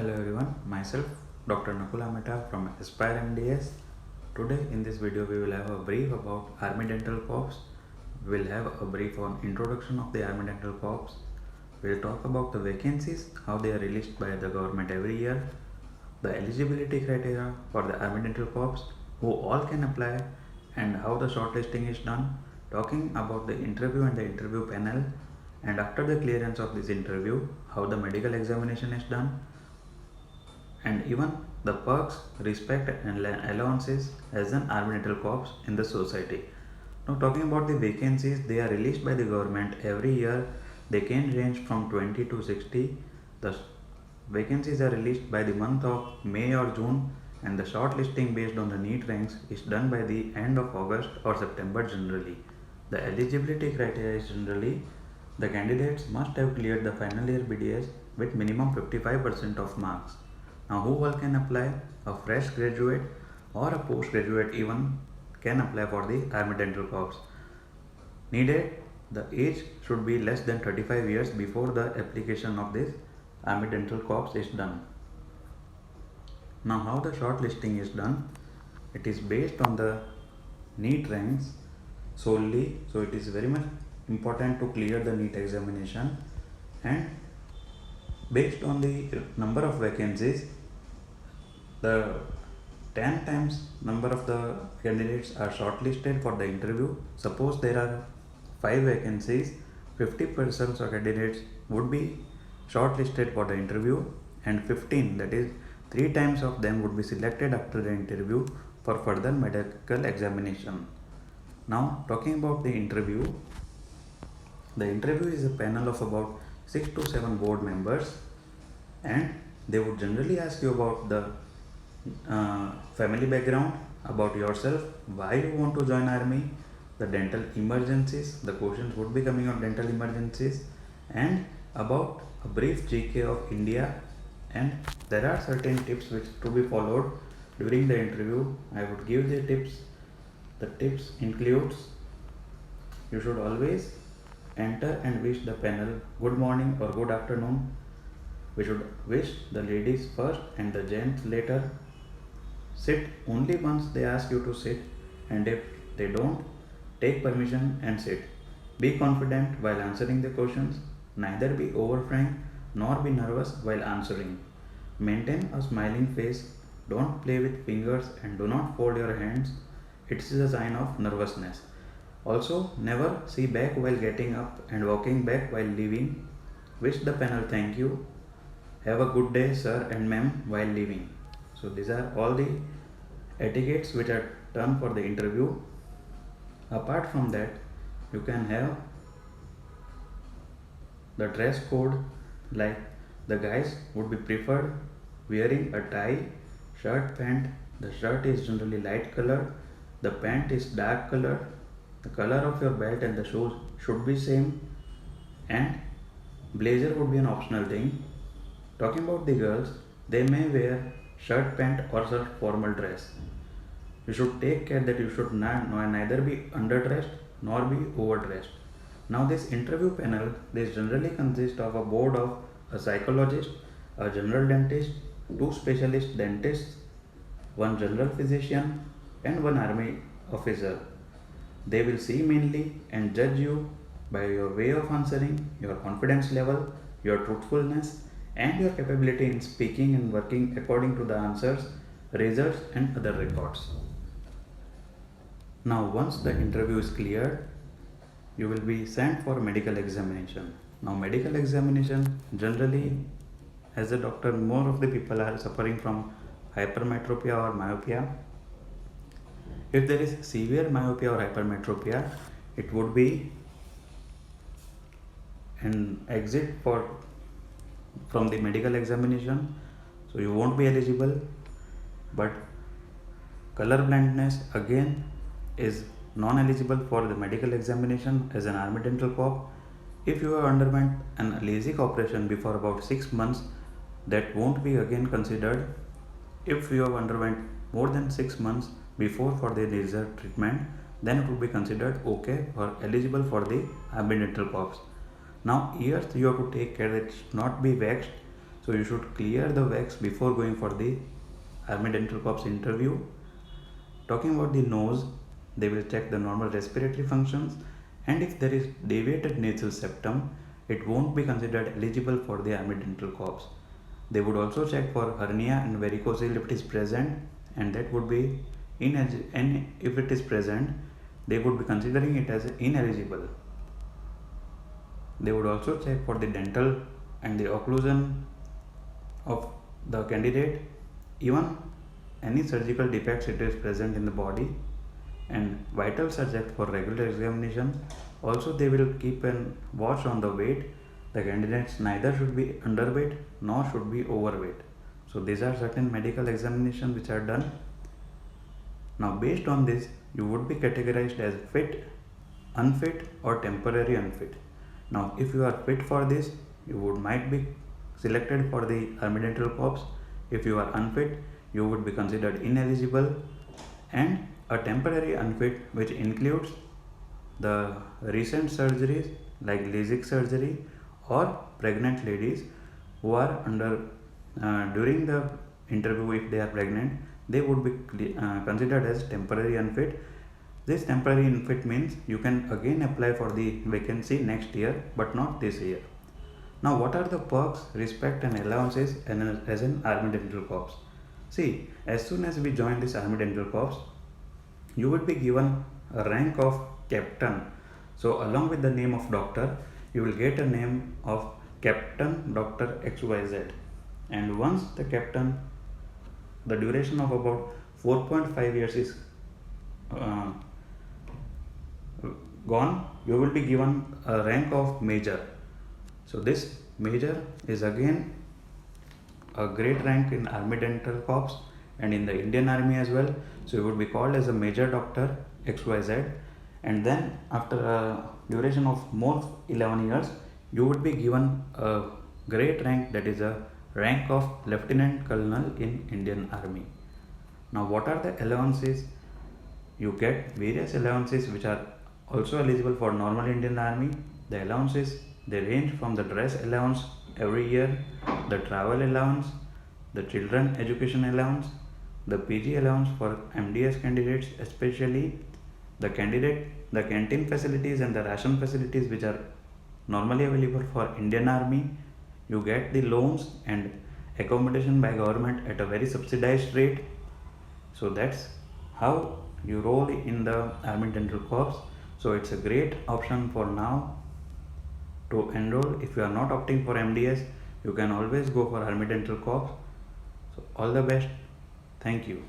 Hello everyone, myself Dr. Nakul Ameta from Aspire MDS. Today in this video we will have a brief about Army Dental Corps. We will have a brief on introduction of the Army Dental Corps. We will talk about the vacancies, how they are released by the government every year, the eligibility criteria for the Army Dental Corps, who all can apply, and how the shortlisting is done, talking about the interview and the interview panel, and after the clearance of this interview, how the medical examination is done, and even the perks, respect, and allowances as an Army Dental Corps in the society. Now, talking about the vacancies, they are released by the government every year. They can range from 20 to 60. The vacancies are released by the month of May or June, and the shortlisting based on the NEET ranks is done by the end of August or September generally. The eligibility criteria is generally the candidates must have cleared the final year BDS with minimum 55% of marks. Now, who all can apply? A fresh graduate or a postgraduate even can apply for the Army Dental Corps. Needed, the age should be less than 35 years before the application of this Army Dental Corps is done. Now, how the shortlisting is done? It is based on the NEET ranks solely, so it is very much important to clear the NEET examination, and based on the number of vacancies, the 10 times number of the candidates are shortlisted for the interview. Suppose there are 5 vacancies, 50% of candidates would be shortlisted for the interview, and 15, that is 3 times of them, would be selected after the interview for further medical examination. Now, talking about the interview is a panel of about 6 to 7 board members, and they would generally ask you about the family background, about yourself, why you want to join army, the dental emergencies, the questions would be coming on dental emergencies, and about a brief GK of India. And there are certain tips which to be followed during the interview. I would give the tips. The tips includes, you should always enter and wish the panel good morning or good afternoon. We should wish the ladies first and the gents later. Sit only once they ask you to sit, and if they don't, take permission and sit. Be confident while answering the questions. Neither be over frank nor be nervous while answering. Maintain a smiling face. Don't play with fingers and do not fold your hands. It is a sign of nervousness. Also, never see back while getting up and walking back while leaving. Wish the panel thank you. Have a good day, sir and ma'am, while leaving. So these are all the etiquettes which are done for the interview. Apart from that, you can have the dress code, like the guys would be preferred wearing a tie, shirt, pant. The shirt is generally light color, the pant is dark color, the color of your belt and the shoes should be same, and blazer would be an optional thing. Talking about the girls, they may wear shirt, pant or shirt formal dress. You should take care that you should neither be underdressed nor be overdressed. Now, this interview panel, this generally consists of a board of a psychologist, a general dentist, 2 specialist dentists, 1 general physician, and 1 army officer. They will see mainly and judge you by your way of answering, your confidence level, your truthfulness, and your capability in speaking and working according to the answers, results, and other records. Now, once the interview is cleared, you will be sent for medical examination. Now, medical examination generally, as a doctor, more of the people are suffering from hypermetropia or myopia. If there is severe myopia or hypermetropia, it would be an exit from the medical examination, so you won't be eligible. But color blindness again is non-eligible for the medical examination as an Army Dental Corps. If you have underwent an LASIK operation before about 6 months, that won't be again considered. If you have underwent more than 6 months before for the laser treatment, then it would be considered okay or eligible for the Army Dental Corps. Now, ears you have to take care that it should not be waxed. So you should clear the wax before going for the Army Dental Corps interview. Talking about the nose, they will check the normal respiratory functions, and if there is deviated nasal septum, it won't be considered eligible for the Army Dental Corps. They would also check for hernia and varicocele if it is present, and that would be and if it is present, they would be considering it as ineligible. They would also check for the dental and the occlusion of the candidate, even any surgical defects it is present in the body, and vital subject for regular examination. Also, they will keep an watch on the weight. The candidates neither should be underweight nor should be overweight. So these are certain medical examinations which are done. Now based on this, you would be categorized as fit, unfit or temporary unfit. Now if you are fit for this, you might be selected for the Army Dental Corps. If you are unfit, you would be considered ineligible, and a temporary unfit, which includes the recent surgeries like LASIK surgery or pregnant ladies who are under during the interview, if they are pregnant, they would be considered as temporary unfit. This temporary unfit means you can again apply for the vacancy next year but not this year. Now what are the perks, respect and allowances as an Army Dental Corps? See, as soon as we join this Army Dental Corps, you would be given a rank of captain. So along with the name of doctor, you will get a name of Captain Dr. XYZ. And once the captain, the duration of about 4.5 years is gone, you will be given a rank of major. So this major is again a great rank in Army Dental Corps and in the Indian Army as well. So you would be called as a Major Doctor XYZ, and then after a duration of more 11 years, you would be given a great rank, that is a rank of Lieutenant Colonel in Indian Army. Now what are the allowances? You get various allowances which are also eligible for normal Indian Army. The allowances, they range from the dress allowance every year, the travel allowance, the children education allowance, the PG allowance for MDS candidates, especially the canteen facilities and the ration facilities which are normally available for Indian Army. You get the loans and accommodation by government at a very subsidized rate. So that's how you roll in the Army Dental Corps. So it's a great option for now to enroll. If you are not opting for MDS, you can always go for Army Dental Corps. So all the best. Thank you.